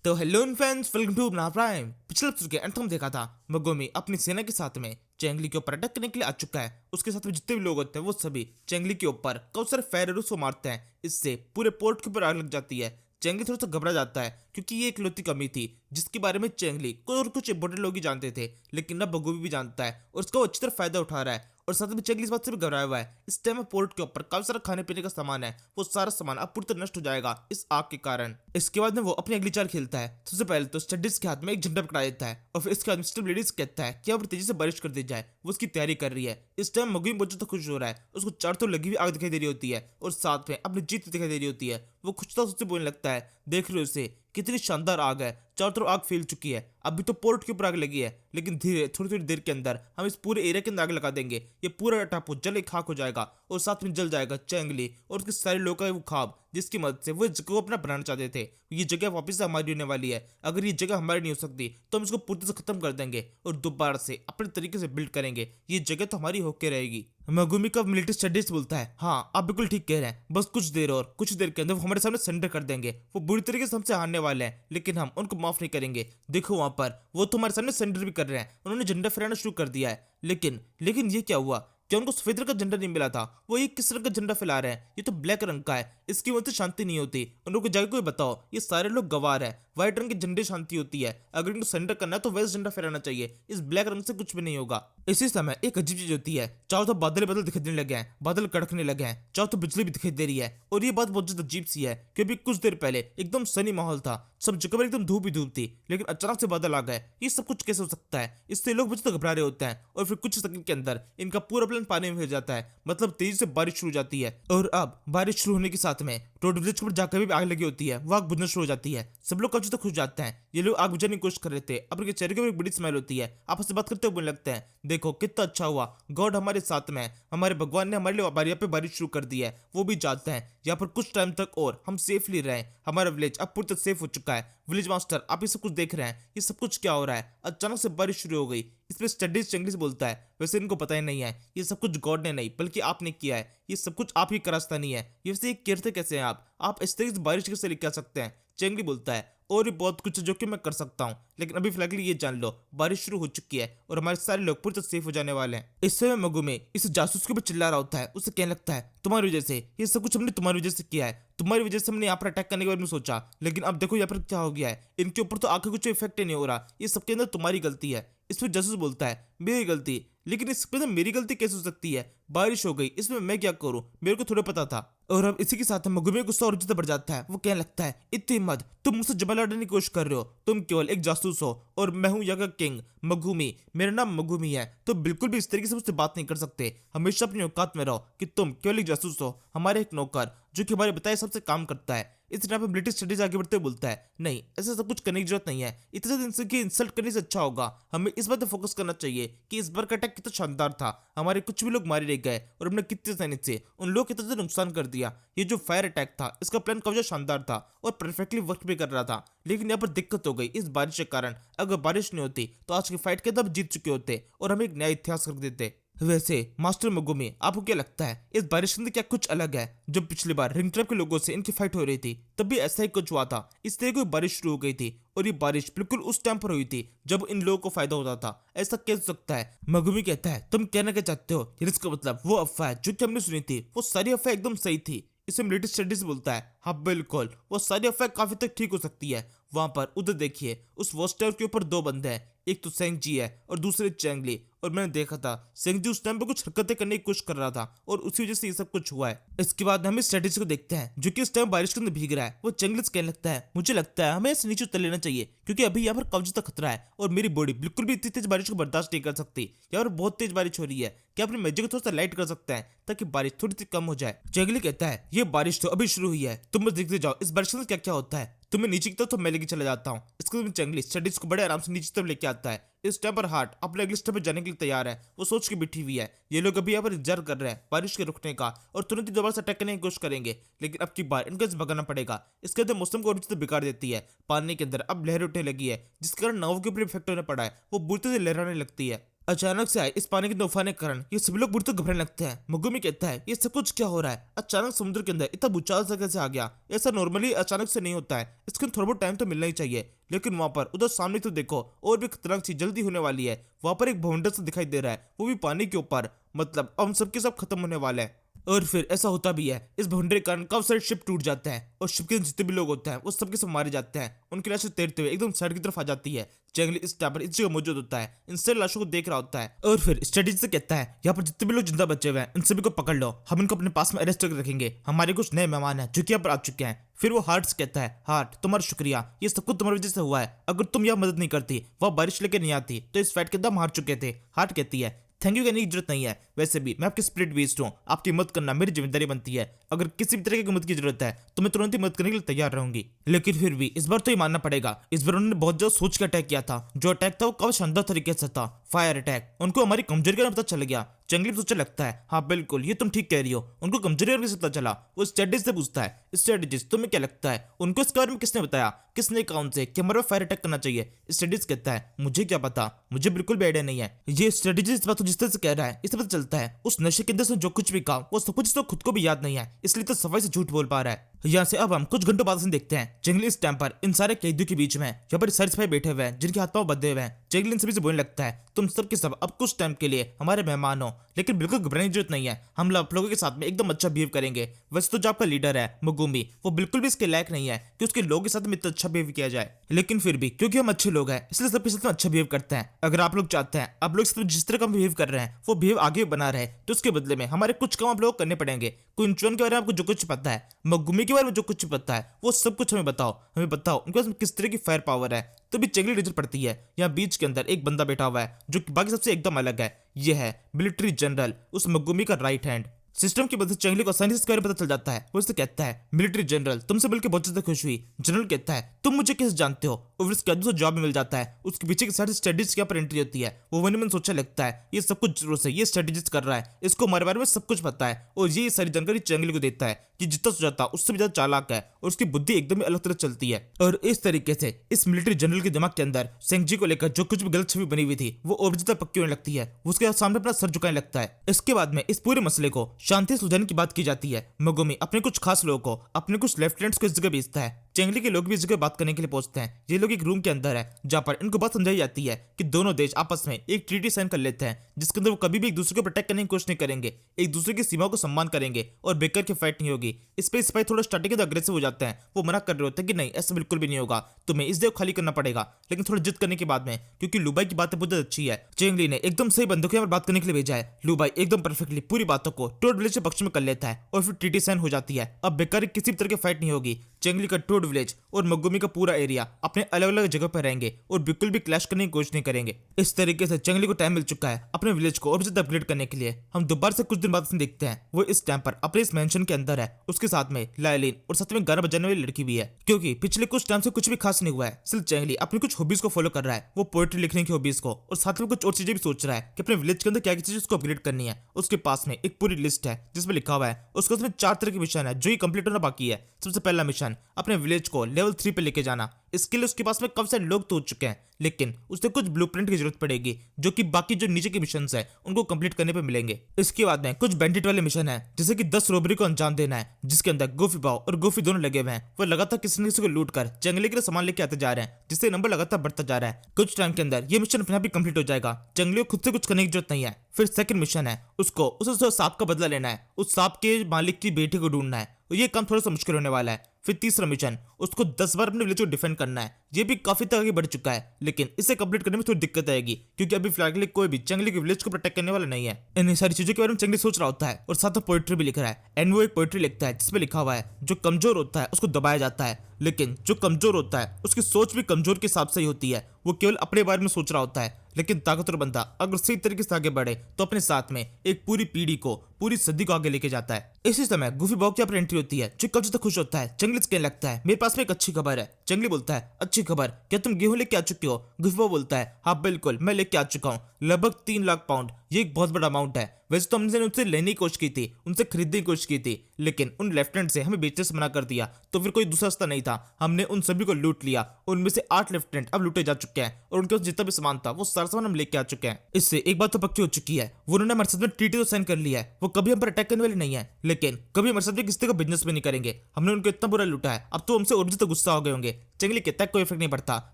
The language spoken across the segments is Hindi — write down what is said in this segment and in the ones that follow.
तो हेलो फ्रेंड्स, वेलकम टू अपना प्राइम। पिछले एपिसोड के अंत में देखा था मगोमी अपनी सेना के साथ में चेंगली के ऊपर अटैक करने के लिए आ चुका है। उसके साथ में जितने भी लोग होते हैं वो सभी चेंगली के ऊपर कई सारे फायर एरोस को मारते हैं। इससे पूरे पोर्ट के ऊपर आग लग जाती है। चेंगली थोड़ा सा घबरा जाता है क्योंकि ये इकलौती कमी थी जिसके बारे में चेंगली को और कुछ इंपोर्टेंट लोग ही जानते थे, लेकिन अब मगोमी भी जानता है और उसका वो अच्छी तरह फायदा उठा रहा है। और साथ में चेंगली इस बात से भी घबराया हुआ है। इस टाइम में पोर्ट के ऊपर काफी सारा खाने पीने का सामान है, वो सारा सामान अब पूरी तरह नष्ट हो जाएगा इस आग के कारण। इसके बाद में वो अपनी अगली चाल खेलता है। सबसे पहले तो स्टडीज के हाथ में एक झंडा पकड़ा देता है और फिर इसके बाद मिस्टर लेडीज कहता है कि अब तेजी से बारिश कर दी जाए। वो उसकी तैयारी कर रही है। इस टाइम मगुई बहुत ज्यादा खुश हो रहा है। उसको चार तो लगी हुई आग दिखाई दे रही होती है और साथ में अपनी जीत दिखाई दे रही होती है। वो खुश था उससे बोलने लगता है, देख रहे हो उसे कितनी शानदार आग है, चारों तरफ आग फैल चुकी है। अभी तो पोर्ट के ऊपर आग लगी है, लेकिन धीरे थोड़ी थोड़ी देर के अंदर हम इस पूरे एरिया के अंदर आग लगा देंगे। ये पूरा टापू जल खाक हो जाएगा और साथ में जल जाएगा चेंगली और उसके सारे लोगों का वो ख्वाब जिसकी मदद से वो इस जगह को अपना बनाना चाहते थे। ये जगह वापस से हमारी होने वाली है। अगर ये जगह हमारी नहीं हो सकती तो हम इसको पूरी तरह से खत्म कर देंगे और दोबारा से अपने तरीके से बिल्ड करेंगे। ये जगह तो हमारी होके रहेगी। मगुमी का मिलिट्री स्टडीज बोलता है, हाँ आप बिल्कुल ठीक कह रहे हैं। बस कुछ देर और कुछ देर के अंदर वो हमारे सामने सरेंडर कर देंगे। वो बुरी तरीके से हमसे हारने वाले हैं, लेकिन हम उनको माफ नहीं करेंगे। देखो वहां पर वो तो हमारे सामने सरेंडर भी कर रहे हैं। उन्होंने झंडा फहराना शुरू कर दिया है। लेकिन ये क्या हुआ? क्या उनको सफेद रंग का झंडा नहीं मिला था? वो ये किस रंग का झंडा फैला रहे हैं? ये तो ब्लैक रंग का है। इसकी वजह से शांति नहीं होती। उन लोगों को जाके कोई बताओ, ये सारे लोग गवार है। व्हाइट रंग के झंडे शांति होती है। अगर इनको सरेंडर करना है तो वैसे झंडा फहराना चाहिए। इस ब्लैक रंग से कुछ भी नहीं होगा। इसी समय एक अजीब चीज होती है। चारों तो बादल बादल दिखाई देने लगे हैं, बादल कड़कने लगे हैं, चारों तो बिजली भी दिखाई दे रही है। और ये बात बहुत ज्यादा अजीब सी है क्योंकि कुछ देर पहले एकदम सनी माहौल था, सब जगह पर एकदम धूप ही धूप थी, लेकिन अचानक से बादल आ गए। ये सब कुछ कैसे हो सकता है? इससे लोग मुझे तो घबरा रहे होते हैं और फिर कुछ सेकंड के अंदर इनका पूरा प्लान पानी में गिर जाता है। मतलब तेजी से बारिश शुरू हो जाती है और अब बारिश शुरू होने के साथ में रोड ब्रिज पर जाकर भी आग लगी होती है। वो आग बुझना शुरू हो जाती है। सब लोग काफी तक खुश जाते हैं। ये लोग आग बुझाने की कोशिश कर रहे थे। अब उनके चेहरे के ऊपर एक बड़ी स्माइल होती है। आपस में बात करते हुए बोलने लगते हैं, देखो कितना अच्छा हुआ, गॉड हमारे साथ में है। हमारे भगवान ने हमारे लिए यहाँ पे बारिश शुरू कर दी है। वो भी चाहते हैं यहाँ पर कुछ टाइम तक और हम सेफली रहें। हमारा विलेज अब पूरी तरह सेफ हो चुका है। विलेज मास्टर आप ये सब कुछ देख रहे हैं, ये सब कुछ क्या हो रहा है? अचानक से बारिश शुरू हो गई। इसमें स्टडीज इंग्लिश बोलता है, वैसे इनको पता ही नहीं है ये सब कुछ गॉड ने नहीं बल्कि आपने किया है। ये सब कुछ आप ही का रास्ता नहीं है। ये वैसे करते कैसे हैं आप इस तरीके से बारिश कैसे लेके आ सकते हैं? चेंगली बोलता है, और भी बहुत कुछ है जो कि मैं कर सकता हूँ, लेकिन अभी फिलहाल ये जान लो बारिश शुरू हो चुकी है और हमारे सारे लोग पूरी तरह सेफ हो जाने वाले हैं। इस समय मगुमे इस जासूस के ऊपर चिल्ला रहा होता है। उसे कहने लगता है, तुम्हारी वजह से ये सब कुछ हमने तुम्हारी वजह से किया है। तुम्हारी वजह से हमने यहाँ पर अटैक करने के बारे में सोचा, लेकिन अब देखो यहाँ पर क्या हो गया है। इनके ऊपर तो आके कुछ इफेक्ट ही नहीं हो रहा। ये सबके अंदर तुम्हारी गलती है। इसमें जासूस बोलता है, मेरी गलती? लेकिन इसके अंदर मेरी गलती कैसे हो सकती है? बारिश हो गई, इसमें मैं क्या करूं? मेरे को थोड़ा पता था। और अब इसी के साथ मगुमे गुस्सा और ज्यादा बढ़ जाता है। वो कहने लगता है, इतनी हिम्मत, तुम मुझसे जबल लड़ने की कोशिश कर रहे हो? तुम केवल एक जासूस हो और मैं हूं यहाँ का किंग मगुमी। मेरा नाम मगुमी है, तो बिल्कुल भी इस तरीके से मुझसे बात नहीं कर सकते। हमेशा अपनी औकात में रहो कि तुम केवल एक जासूस हो, हमारे एक नौकर जो कि हमारे बताए सबसे काम करता है। इस तरह पर ब्रिटिश स्टडीज आगे बढ़ते बोलता है, नहीं ऐसा सब कुछ करने की जरूरत नहीं है। इतने दिन की इंसल्ट करने से अच्छा होगा हमें इस बात पर फोकस करना चाहिए कि इस बार का अटैक कितना शानदार था। हमारे कुछ भी लोग मारे रह गए और हमने कितने सैनिक से उन लोग कितना नुकसान कर दिया। ये जो फायर अटैक था इसका प्लान काफी शानदार था और परफेक्टली वर्क भी कर रहा था, लेकिन यहाँ पर दिक्कत हो गई इस बारिश के कारण। अगर बारिश नहीं होती तो आज की फाइट के अंदर जीत चुके होते और हम एक नया इतिहास रख देते। वैसे मास्टर मगुमी, आपको क्या लगता है इस बारिश के अंदर क्या कुछ अलग है? जब पिछली बार रिंग ट्रैप के लोगों से इनकी फाइट हो रही थी तब भी ऐसा ही कुछ हुआ था। इस तरह की बारिश शुरू हो गई थी और ये बारिश बिल्कुल उस टाइम पर हुई थी जब इन लोगों को फायदा होता था। ऐसा कैसे सकता है? मगुमी कहता है, तुम कहना क्या चाहते हो? इसका मतलब वो अफवाह जो कि हमने सुनी थी वो सारी अफवाह एकदम सही थी। इसे मिलिट्री स्टडीज बोलता है, हाँ बिल्कुल, वो सारी अफवाह काफी तक ठीक हो सकती है। वहां पर उधर देखिए, उस वॉच टावर के ऊपर दो बंदे हैं, एक तो सेंग जी है और दूसरे चेंगली। और मैंने देखा था सेंग जी उस टाइम पे कुछ हरकतें करने की कोशिश कर रहा था और उसी वजह से ये सब कुछ हुआ है। इसके बाद हम इस स्ट्रेटेजी को देखते हैं जो कि इस टाइम बारिश के अंदर भीग रहा है। वो चेंगली कहने लगता है, मुझे लगता है हमें इसे नीचे उतर लेना चाहिए क्योंकि अभी यहाँ पर काफी ज्यादा खतरा है और मेरी बॉडी बिल्कुल भी इतनी तेज बारिश को बर्दाश्त नहीं कर सकती। यहाँ पर बहुत तेज बारिश हो रही है। क्या अपनी मैजिक को थोड़ा सा लाइट कर सकते हैं ताकि बारिश थोड़ी सी कम हो जाए? चेंगली कहता है, ये बारिश तो अभी शुरू हुई है, तुम बस देखते जाओ इस बारिश के अंदर क्या क्या होता है। तुम्हें नीचे की तरफ तो मैं लेके चला जाता हूँ। इसके बाद चेंगली स्टडीज को बड़े आराम से नीचे तरफ लेके आता है। इस टाइम पर हार्ट अपने अगले स्टेप पर जाने के लिए तैयार है। वो सोच के बैठी हुई है ये लोग अभी यहाँ पर इंतजार कर रहे हैं बारिश के रुकने का और तुरंत ही दोबारा से अटैक करने की कोशिश करेंगे, लेकिन अब की बार इनको इसे भगाना पड़ेगा। इसके अंदर मौसम को और भी बिगाड़ देती है। पानी के अंदर अब लहर उठने लगी है जिसके कारण नाव के ऊपर इफेक्ट होने पड़ा है। वो बुरी तरह से लहराने लगती है। अचानक से आए इस पानी के तूफान के कारण ये सभी लोग बुरी तरह घबराने लगते हैं। मगुमी कहता है ये सब कुछ क्या हो रहा है, अचानक समुद्र के अंदर इतना भूचाल सा कैसे आ गया, ऐसा नॉर्मली अचानक से नहीं होता है, इसके थोड़ा बहुत टाइम तो मिलना ही चाहिए। लेकिन वहां पर उधर सामने तो देखो और भी खतरनाक चीज जल्दी होने वाली है। वहां पर एक भवंडर सा दिखाई दे रहा है, वो भी पानी के ऊपर, मतलब अब हम सबके सब खत्म होने वाले हैं। और फिर ऐसा होता भी है, इस भवंडर के कारण काफी सारे शिप टूट जाते हैं और शिप के जितने भी लोग होते हैं वो सबके सब मारे जाते हैं। उनकी लाशें तैरते हुए एकदम साइड की तरफ आ जाती है। जंगली इस टाइम पर इस जगह मौजूद होता है, इन सारी लाशों को देख रहा होता है और फिर स्ट्रेटेजी से कहता है यहाँ पर जितने भी लोग जिंदा बचे हुए हैं इन सभी को पकड़ लो, हम इनको अपने पास में अरेस्ट करके रखेंगे, हमारे कुछ नए मेहमान हैं जो कि यहाँ पर आ चुके हैं। फिर वो हार्ट से कहता है हार्ट तुम्हारा शुक्रिया, ये सब कुछ तुम्हारी वजह से हुआ है, अगर तुम यह मदद नहीं करती, वह बारिश लेके नहीं आती तो इस फाइट के अंदर हम हार चुके थे। हार्ट कहती है थैंक यू कहने की जरूरत नहीं है, वैसे भी मैं आपकी स्पिरिट बेस्ड हूँ, आपकी मदद करना मेरी जिम्मेदारी बनती है, अगर किसी भी तरह की मदद की जरूरत है तो मैं तुरंत ही मदद करने के लिए तैयार रहूंगी। लेकिन फिर भी इस बार तो ये मानना पड़ेगा, इस बार उन्होंने बहुत ज्यादा सोच के अटैक किया था। जो अटैक था वो काफी शानदार तरीके से था, फायर अटैक। उनको हमारी कमजोरी का पता चल गया। जंगली सोचने लगता है हाँ बिल्कुल ये तुम ठीक कह रही हो, उनको कमजोरी और कैसे पता चला। वो स्ट्रेटेजिस्ट से पूछता है स्ट्रेटेजिस्ट तुम्हें क्या लगता है उनको इसके बारे में किसने बताया, किसने कहा उनसे कि हमारे फायर अटैक करना चाहिए। स्ट्रेटेजिस्ट कहता है मुझे क्या पता, मुझे बिल्कुल भी आइडिया नहीं है। ये स्ट्रेटेजिस्ट बात जिस तरह से कह रहा है इससे पता चलता है उस नशे के अंदर से जो कुछ भी कहा वो सब कुछ तो खुद को भी याद नहीं है, इसलिए तो सफाई से झूठ बोल पा रहा है। यहाँ से अब हम कुछ घंटों बाद से देखते हैं जंगली इस टाइम पर इन सारे कैदियों के बीच में यहाँ पर सारे सिपाही बैठे हुए हैं जिनके हाथ पांव बंधे हुए हैं। जंगली इन सभी से बोलने लगता है तुम सब के सब अब कुछ टाइम के लिए हमारे मेहमान हो, लेकिन बिल्कुल घबराने की जरूरत नहीं है, हम आप लोगों के साथ में एकदम अच्छा बिहेव करेंगे। वैसे तो जो आपका लीडर है मगुमी वो बिल्कुल भी इसके लायक नहीं है कि उसके लोगों के साथ में इतना अच्छा बिहेव किया जाए, लेकिन फिर भी क्योंकि हम अच्छे लोग हैं इसलिए सबके साथ में अच्छा बिहेव करते हैं। अगर आप लोग चाहते हैं आप लोग जिस तरह का बिहेव कर रहे हैं वो बिहेव आगे बना रहे तो उसके बदले में हमारे कुछ काम आप लोग करने पड़ेंगे। कुंचन के बारे में आपको जो कुछ पता है, मगुमी के बारे में जो कुछ पता है वो सब कुछ हमें बताओ, हमें बताओ उनके पास किस तरह की फायर पावर है। तो भी जंगली नजर पड़ती है, यहाँ बीच के अंदर एक बंदा बैठा हुआ है जो बाकी सबसे एकदम अलग है। यह है मिलिट्री जनरल उस मगुमी का राइट हैंड। सिस्टम की मदद से जंगली को आसानी से इसके बारे में पता चल जाता है। वो उससे कहता है मिलिट्री जनरल तुमसे मिलकर बहुत ज्यादा खुश हुई। जनरल कहता है तुम मुझे कैसे जानते हो, और उसके बाद जॉब में मिल जाता है। उसके पीछे की सारी स्ट्रेटेजिस्ट के ऊपर एंट्री होती है। वो मन में सोचने लगता है ये सब कुछ जरूर से ये स्ट्रेटेजिस्ट कर रहा है, इसको हमारे बारे में सब कुछ पता है और ये सारी जानकारी जंगली को देता है कि जितना सोचता उससे भी ज्यादा चालाक है और उसकी बुद्धि एकदम अलग तरह चलती है। और इस तरीके से इस मिलिट्री जनरल के दिमाग के अंदर सेंगजी को लेकर जो कुछ भी गलत छवि बनी हुई थी वो और ज्यादा पक्की होने लगती है। उसके सामने अपना सर झुकाने लगता है। इसके बाद में इस पूरे मसले को शांति से सुलझाने की बात की जाती है। मगुमी अपने कुछ खास लोगों को, अपने कुछ लेफ्टिनेंट्स को इस जगह भेजता है। जंगली के लोग भी इस जगह बात करने के लिए पहुंचते हैं। ये लोग एक रूम के अंदर है जहां पर इनको बात समझाई जाती है कि दोनों देश आपस में एक ट्रीटी साइन कर लेते हैं जिसके अंदर वो कभी भी एक दूसरे को प्रोटेक्ट करने की कोशिश नहीं करेंगे, एक दूसरे की सीमाओं को सम्मान करेंगे और बेकार की फाइट नहीं होगी। इस पे सिपाही थोड़ा स्टार्टिंग के अग्रेसिव हो जाते हैं। वो मना कर रहे होते हैं कि नहीं ऐसा बिल्कुल भी नहीं होगा, तुम्हें इस जगह खाली करना पड़ेगा। लेकिन थोड़ा जिद करने के बाद में क्योंकि लुबाई की बातें बहुत अच्छी है, जंगली ने एकदम सही बंदों को बात करने के लिए भेजा है। लुबाई एकदम परफेक्टली पूरी बातों को टोड विलेज के पक्ष में कर लेता है और फिर ट्रीटी साइन हो जाती है। अब बेकार किसी भी तरह की फाइट नहीं होगी। जंगली का टोड विलेज और मगुमी का पूरा एरिया अपने अलग अलग जगह पर रहेंगे और बिल्कुल भी क्लैश करने की कोशिश नहीं करेंगे। इस तरीके से जंगली को टाइम मिल चुका है अपने विलेज को और ज्यादा अपग्रेड करने के लिए। हम दोबारा से कुछ दिन बाद देखते हैं वो इस टाइम पर अपने इस मेंशन के अंदर है। उसके साथ में लाइलिन और साथ में गाना बजाने वाली लड़की भी है। क्योंकि पिछले कुछ टाइम से कुछ भी खास नहीं हुआ है, सिर्फ जंगली अपनी कुछ हॉबीज को फॉलो कर रहा है। वो पोएट्री लिखने की हॉबीज को और साथ में कुछ और चीजें भी सोच रहा है कि अपने विलेज के अंदर क्या चीज उसको अपग्रेड करनी है। उसके पास में एक पूरी लिस्ट है जिसमें लिखा हुआ है उसके उसमें 4 तरह के मिशन है जो ही कंप्लीट होना बाकी है। सबसे पहला मिशन अपने विलेज को लेवल 3 पे लेके जाना। इसके लिए उसके पास में काफी सारे लोग तो हो चुके हैं, लेकिन उसे कुछ ब्लूप्रिंट की जरूरत पड़ेगी जो कि बाकी जो नीचे के मिशन है उनको कंप्लीट करने पे मिलेंगे। इसके बाद में कुछ बैंडिट वाले मिशन है जैसे कि 10 रोबरी को अंजाम देना है जिसके अंदर गोफी बाव और गोफी दोनों लगे हुए हैं। वो लगातार किसी न किसी को लूट कर जंगली के लिए सामान लेके आते जा रहे हैं जिससे नंबर लगातार बढ़ता जा रहा है। कुछ टाइम के अंदर ये मिशन अपने आप ही कंप्लीट हो जाएगा। जंगली को खुद से कुछ करने की जरूरत नहीं है। फिर सेकंड मिशन है उसको उस सांप का बदला लेना है, उस सांप के मालिक की बेटी को ढूंढना है। ये काम थोड़ा सा मुश्किल होने वाला है। फिर तीसरा मिशन उसको 10 बार अपने विलेज को डिफेंड करना है। ये भी काफी तक आगे बढ़ चुका है, लेकिन इसे कंप्लीट करने में थोड़ी दिक्कत आएगी क्योंकि अभी फिलहाल के लिए कोई भी जंगली के विलेज को प्रोटेक्ट करने वाला नहीं है। इन सारी चीजों के बारे में जंगली सोच रहा होता है और साथ में पोएट्री भी लिख रहा है। एंड वो एक पोएट्री लिखता है जिसमें लिखा हुआ है जो कमजोर होता है उसको दबाया जाता है, लेकिन जो कमजोर होता है उसकी सोच भी कमजोर के हिसाब से ही होती है। वो केवल अपने बारे में सोच रहा होता है, लेकिन ताकतवर बंदा अगर सही तरीके से आगे बढ़े तो अपने साथ में एक पूरी पीढ़ी को, पूरी सदी को आगे लेके जाता है। इसी समय गुफी बॉब की एंट्री होती है, जो कब तक खुश होता है। जंगली कहने लगता है, मेरे पास में एक अच्छी खबर है। जंगली बोलता है, अच्छी खबर, क्या तुम गेहूं लेके आ चुके हो? गुफी बॉब बोलता है, हाँ बिल्कुल, मैं लेके आ चुका हूँ, लगभग 3 लाख पाउंड। ये एक बहुत बड़ा अमाउंट है। वैसे तो हमने उनसे लेने की कोशिश की थी, उनसे खरीदने की कोशिश की थी, लेकिन उन लेफ्टिनेंट से हमें बेचने से मना कर दिया, तो फिर कोई दूसरा रास्ता नहीं था। हमने उन सभी को लूट लिया। उनमें से 8 लेफ्टिनेंट अब लूटे जा चुके हैं और उनके पास जितना भी सामान था वो सारा सामान हम लेके आ चुके हैं। इससे एक बात तो पक्की हो चुकी है, वो उन्होंने हमारे साथ में ट्रीटी तो साइन कर लिया है। वो कभी हम पर अटैक करने वाले नहीं है, लेकिन कभी हमारे साथ में किसी का बिजनेस भी नहीं करेंगे। हमने उनको इतना बुरा लूटा है, अब तो हमसे और भी तो गुस्सा हो गए होंगे। जंगली कहता है, कोई इफेक्ट नहीं पड़ता,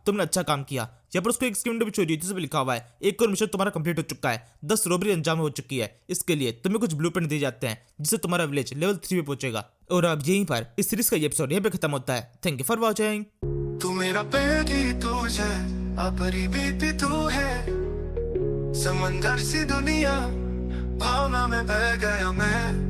तुमने अच्छा काम किया। यहाँ पर उसको एक स्कीम भी चोरी हुई थी, लिखा हुआ है, एक और मिशन तुम्हारा कंप्लीट हो चुका है, 10 रॉबरी अंजाम हो चुकी है। इसके लिए तुम्हें कुछ ब्लूप्रिंट दिए जाते हैं, जिससे तुम्हारा विलेज लेवल 3 पे पहुंचेगा। और अब यहीं पर इस सीरीज का ये एपिसोड यहाँ पे खत्म होता है। Thank you for watching. तू मेरा बेटी तू है, अपनी बीती तू है, समंदर सी दुनिया भावना में बह गया मैं।